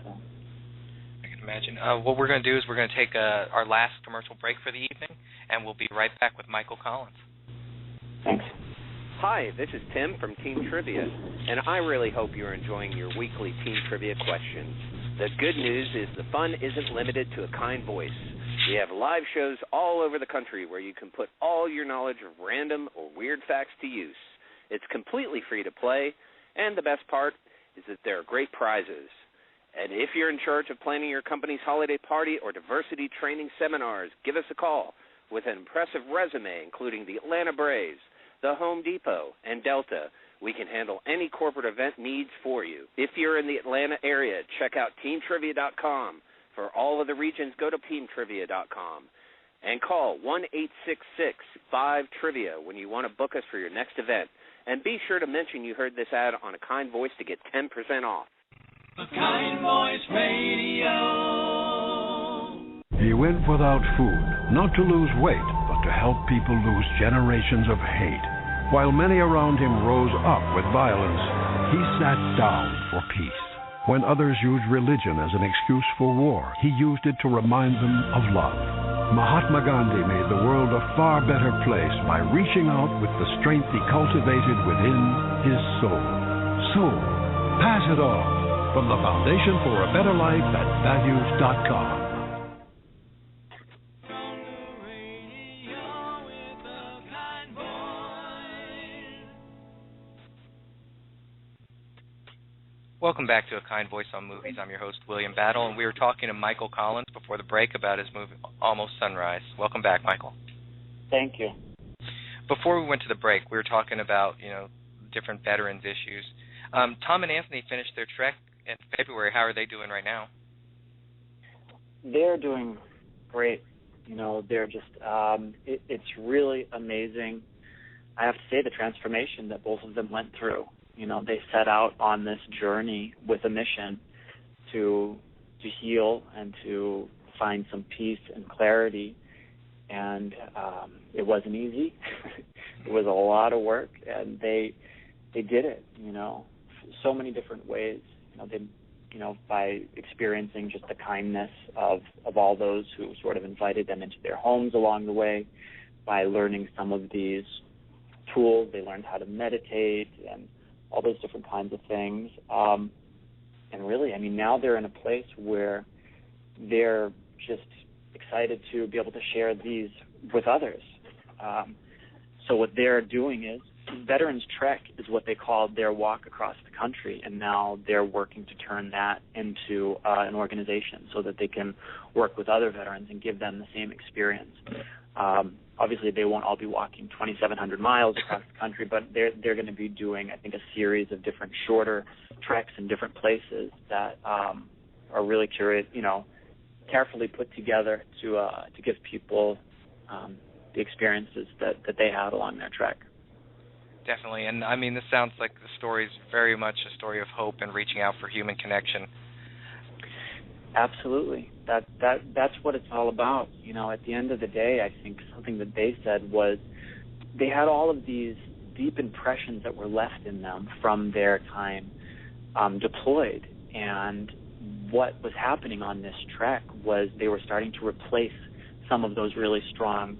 C: So.
B: I can imagine. What we're going to do is we're going to take our last commercial break for the evening, and we'll be right back with Michael Collins.
C: Thanks.
E: Hi, this is Tim from Team Trivia, and I really hope you're enjoying your weekly Team Trivia questions. The good news is the fun isn't limited to a kind voice. We have live shows all over the country where you can put all your knowledge of random or weird facts to use. It's completely free to play, and the best part is that there are great prizes. And if you're in charge of planning your company's holiday party or diversity training seminars, give us a call. With an impressive resume, including the Atlanta Braves, the Home Depot, and Delta, we can handle any corporate event needs for you. If you're in the Atlanta area, check out teamtrivia.com. For all of the regions, go to teamtrivia.com. And call 1-866-5-TRIVIA when you want to book us for your next event. And be sure to mention you heard this ad on A Kind Voice to get 10% off.
A: A Kind Voice Radio.
F: He went without food, not to lose weight, but to help people lose generations of hate. While many around him rose up with violence, he sat down for peace. When others used religion as an excuse for war, he used it to remind them of love. Mahatma Gandhi made the world a far better place by reaching out with the strength he cultivated within his soul. Soul, pass it on, from the Foundation for a Better Life at values.com.
B: Welcome back to A Kind Voice on Movies. I'm your host, William Battle, and we were talking to Michael Collins before the break about his movie, Almost Sunrise. Welcome back, Michael.
C: Thank you.
B: Before we went to the break, we were talking about, different veterans issues. Tom and Anthony finished their trek in February. How are they doing right now?
C: They're doing great. They're just, it's really amazing. I have to say, the transformation that both of them went through. They set out on this journey with a mission to heal and to find some peace and clarity. And it wasn't easy. It was a lot of work, and they did it. So many different ways. By experiencing just the kindness of all those who sort of invited them into their homes along the way, by learning some of these tools. They learned how to meditate and all those different kinds of things. And really, now they're in a place where they're just excited to be able to share these with others. So what they're doing is, Veterans Trek is what they called their walk across the country, and now they're working to turn that into an organization so that they can work with other veterans and give them the same experience. Obviously, they won't all be walking 2,700 miles across the country, but they're going to be doing, I think, a series of different shorter treks in different places that are really carefully put together to give people the experiences that they had along their trek.
B: Definitely, and this sounds like the story is very much a story of hope and reaching out for human connection.
C: Absolutely. That's what it's all about. At the end of the day, I think something that they said was they had all of these deep impressions that were left in them from their time deployed, and what was happening on this trek was they were starting to replace some of those really strong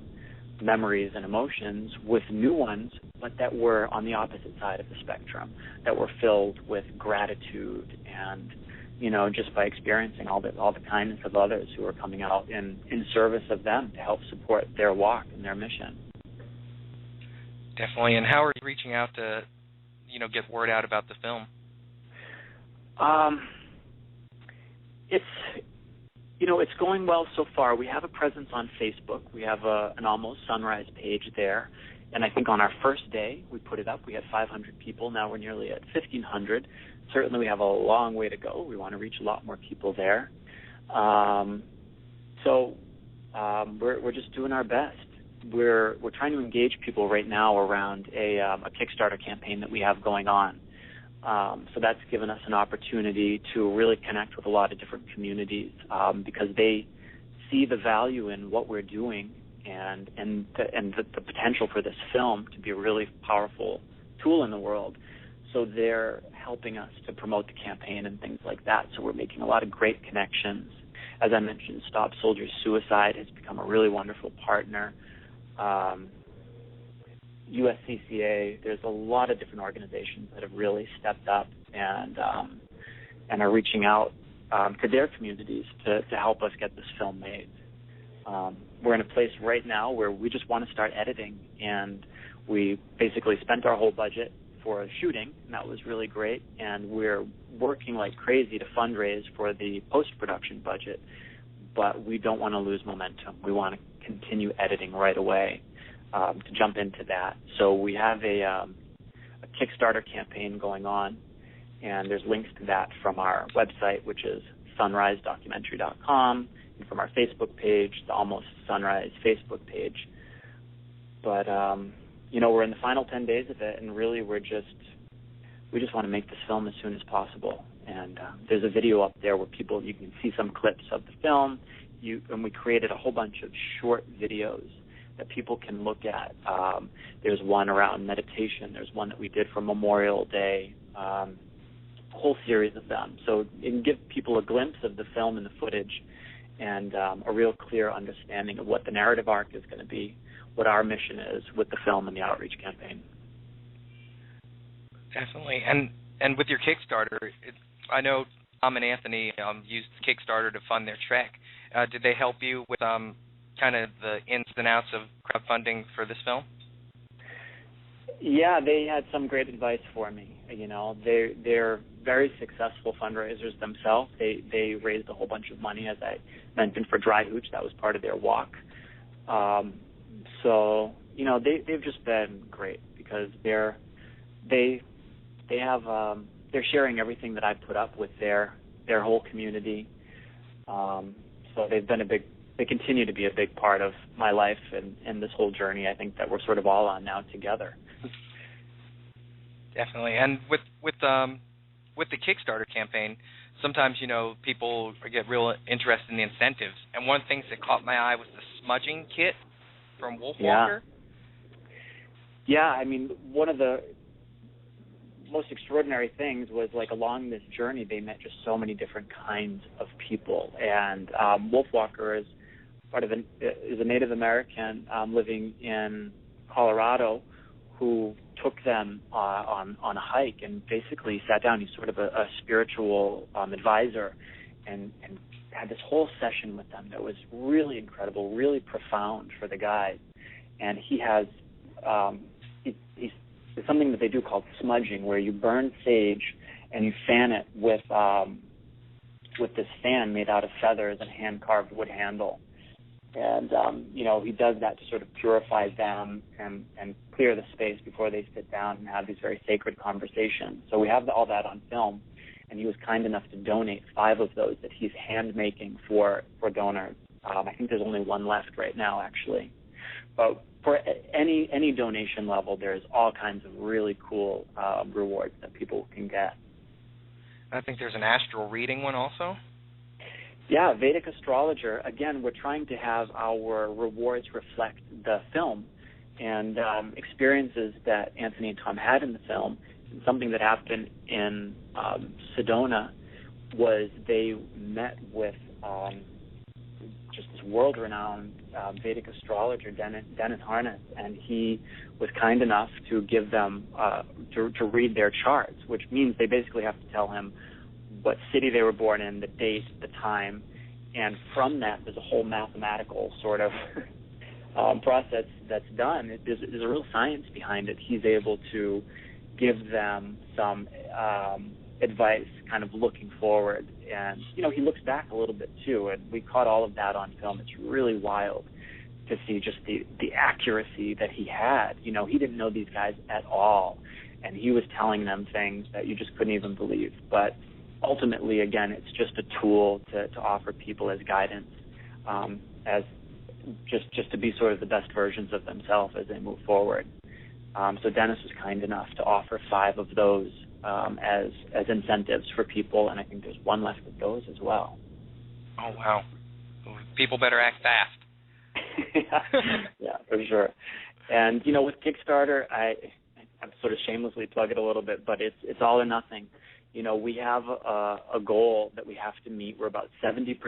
C: memories and emotions with new ones, but that were on the opposite side of the spectrum, that were filled with gratitude and just by experiencing all the kindness of others who are coming out in service of them to help support their walk and their mission.
B: Definitely. And how are you reaching out to, get word out about the film?
C: It's going well so far. We have a presence on Facebook. We have an Almost Sunrise page there. And I think on our first day we put it up, we had 500 people. Now we're nearly at 1,500. Certainly we have a long way to go. We want to reach a lot more people there. So we're just doing our best. We're trying to engage people right now around a Kickstarter campaign that we have going on. So that's given us an opportunity to really connect with a lot of different communities because they see the value in what we're doing and the potential for this film to be a really powerful tool in the world. So they're helping us to promote the campaign and things like that. So we're making a lot of great connections. As I mentioned, Stop Soldiers Suicide has become a really wonderful partner. USCCA, there's a lot of different organizations that have really stepped up and are reaching out to their communities to help us get this film made. We're in a place right now where we just want to start editing, and we basically spent our whole budget for shooting, and that was really great, and we're working like crazy to fundraise for the post-production budget, but we don't want to lose momentum. We want to continue editing right away to jump into that. So we have a Kickstarter campaign going on, and there's links to that from our website, which is sunrisedocumentary.com, and from our Facebook page, the Almost Sunrise Facebook page. But we're in the final 10 days of it, and really we just want to make this film as soon as possible. And there's a video up there where you can see some clips of the film, and we created a whole bunch of short videos that people can look at. There's one around meditation. There's one that we did for Memorial Day, a whole series of them. So it can give people a glimpse of the film and the footage and a real clear understanding of what the narrative arc is going to be, what our mission is with the film and the outreach campaign.
B: Definitely. And with your Kickstarter, I know Tom and Anthony used Kickstarter to fund their trek. Did they help you with kind of the ins and outs of crowdfunding for this film?
C: Yeah, they had some great advice for me. They're very successful fundraisers themselves. They raised a whole bunch of money, as I mentioned, for Dry Hooch. That was part of their walk. So they've just been great because they're sharing everything that I put up with their whole community. So they've been they continue to be a big part of my life and this whole journey, I think, that we're sort of all on now together.
B: Definitely. And with the Kickstarter campaign, sometimes, people get real interested in the incentives. And one of the things that caught my eye was the smudging kit from Wolfwalker.
C: Yeah, I mean, one of the most extraordinary things was, like, along this journey, they met just so many different kinds of people. And Wolfwalker is a Native American living in Colorado who took them on a hike and basically sat down. He's sort of a spiritual advisor and had this whole session with them that was really incredible, really profound for the guys. And he has it's something that they do called smudging, where you burn sage and you fan it with this fan made out of feathers and hand-carved wood handle. And, he does that to sort of purify them and clear the space before they sit down and have these very sacred conversations. So we have all that on film, and he was kind enough to donate 5 of those that he's hand-making for donors. I think there's only one left right now, actually. But for any donation level, there's all kinds of really cool rewards that people can get.
B: I think there's an astral reading one also.
C: Yeah, Vedic Astrologer. Again, we're trying to have our rewards reflect the film and experiences that Anthony and Tom had in the film. And something that happened in Sedona was they met with just this world-renowned Vedic astrologer, Dennis Harness, and he was kind enough to give them to read their charts, which means they basically have to tell him what city they were born in, the date, the time, and from that there's a whole mathematical sort of process that's done. There's a real science behind it. He's able to give them some advice kind of looking forward, and he looks back a little bit too, and we caught all of that on film. It's really wild to see just the accuracy that he had. He didn't know these guys at all, and he was telling them things that you just couldn't even believe. But ultimately, again, it's just a tool to offer people as guidance, just to be sort of the best versions of themselves as they move forward. So Dennis was kind enough to offer 5 of those as incentives for people, and I think there's one left of those as well.
B: Oh, wow. People better act fast.
C: Yeah, for sure. And, you know, with Kickstarter, I'm sort of shamelessly plug it a little bit, but it's all or nothing. You know, we have a goal that we have to meet. We're about 70%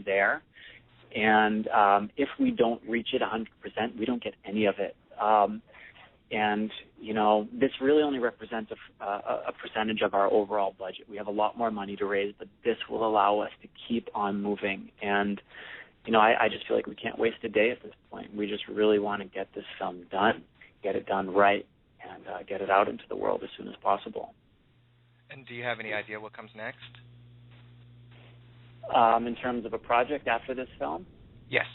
C: there. And if we don't reach it 100%, we don't get any of it. And, you know, this really only represents a percentage of our overall budget. We have a lot more money to raise, but this will allow us to keep on moving. And, you know, I just feel like we can't waste a day at this point. We just really want to get this film done, get it done right, and get it out into the world as soon as possible.
B: And do you have any idea what comes next?
C: In terms of a project after this film?
B: Yes.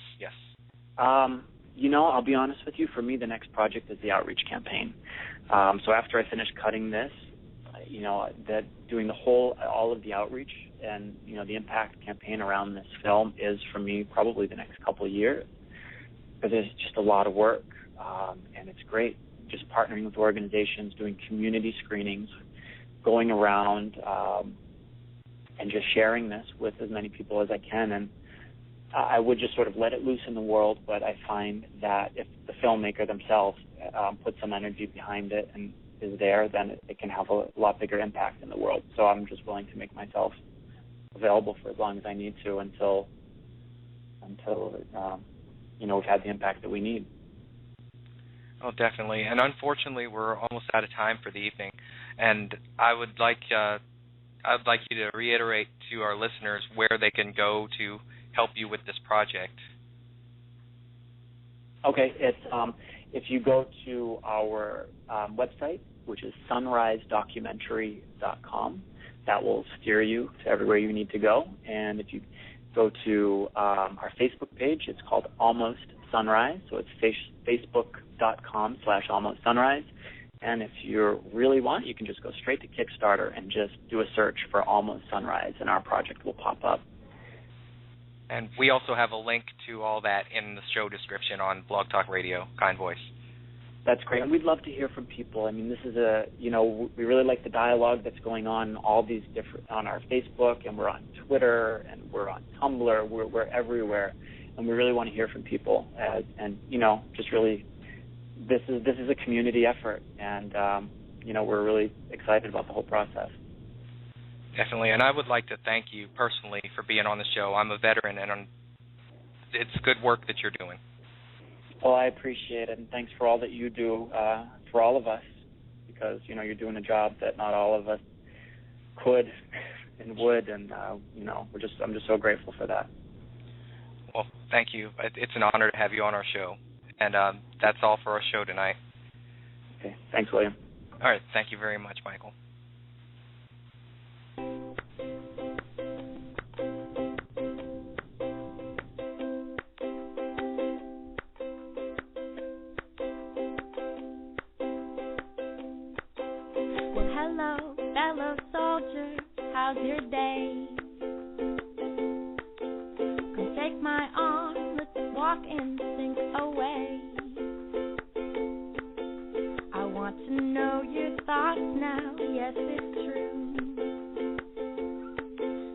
C: You know, I'll be honest with you. For me, the next project is the outreach campaign. So after I finish cutting this, you know, that doing all of the outreach and, you know, the impact campaign around this film is, for me, probably the next couple of years. Because it's just a lot of work, and it's great. Just partnering with organizations, doing community screenings, going around and just sharing this with as many people as I can. And I would just sort of let it loose in the world, but I find that if the filmmaker themselves puts some energy behind it and is there, then it can have a lot bigger impact in the world. So I'm just willing to make myself available for as long as I need to until you know, we've had the impact that we need.
B: Oh, definitely. And unfortunately, we're almost out of time for the evening. And I'd like you to reiterate to our listeners where they can go to help you with this project.
C: Okay, it's if you go to our website, which is sunrisedocumentary.com, that will steer you to everywhere you need to go. And if you go to our Facebook page, it's called Almost Sunrise, so it's facebook.com/Almost Sunrise. And if you really want, you can just go straight to Kickstarter and just do a search for Almost Sunrise, and our project will pop up.
B: And we also have a link to all that in the show description on Blog Talk Radio, Kind Voice.
C: That's great. And we'd love to hear from people. I mean, this is we really like the dialogue that's going on all these on our Facebook, and we're on Twitter, and we're on Tumblr. We're everywhere. And we really want to hear from people. And you know, just really, this is a community effort. And, you know, we're really excited about the whole process.
B: Definitely, and I would like to thank you personally for being on the show. I'm a veteran, and it's good work that you're doing.
C: Well, I appreciate it, and thanks for all that you do for all of us, because, you know, you're doing a job that not all of us could and would, and, you know, I'm just so grateful for that.
B: Well, thank you. It's an honor to have you on our show, and that's all for our show tonight.
C: Okay, thanks, William.
B: All right, thank you very much, Michael.
G: How's your day? Come take my arm, let's walk and sink away. I want to know your thoughts now, yes it's true.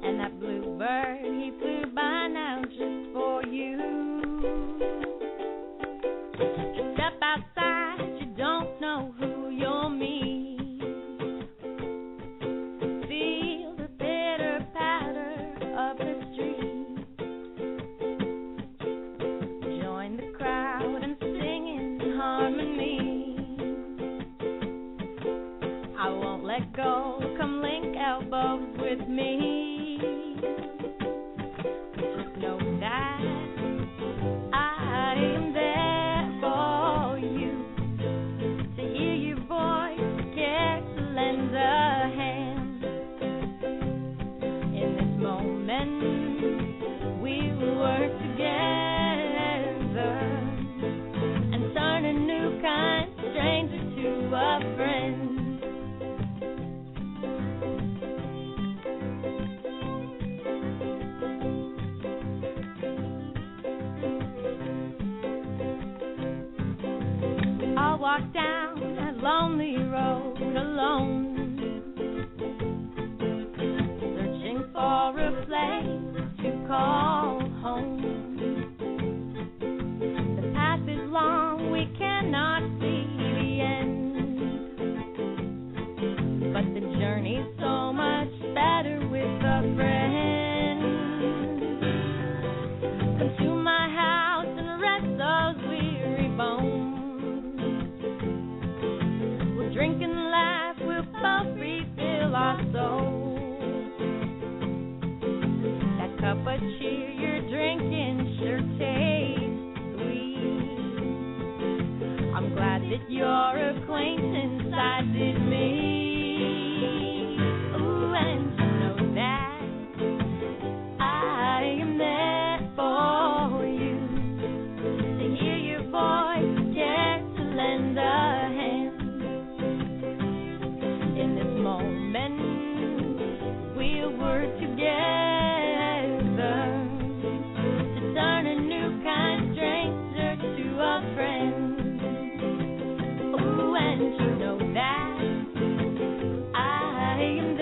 G: And that bluebird, he flew by now just for you. You step outside, you don't know who you'll meet. Let go, come link elbows with me. Just know that I am there for you, to hear your voice, care to lend a hand. In this moment, we will work together and turn a new kind stranger to a friend. journey so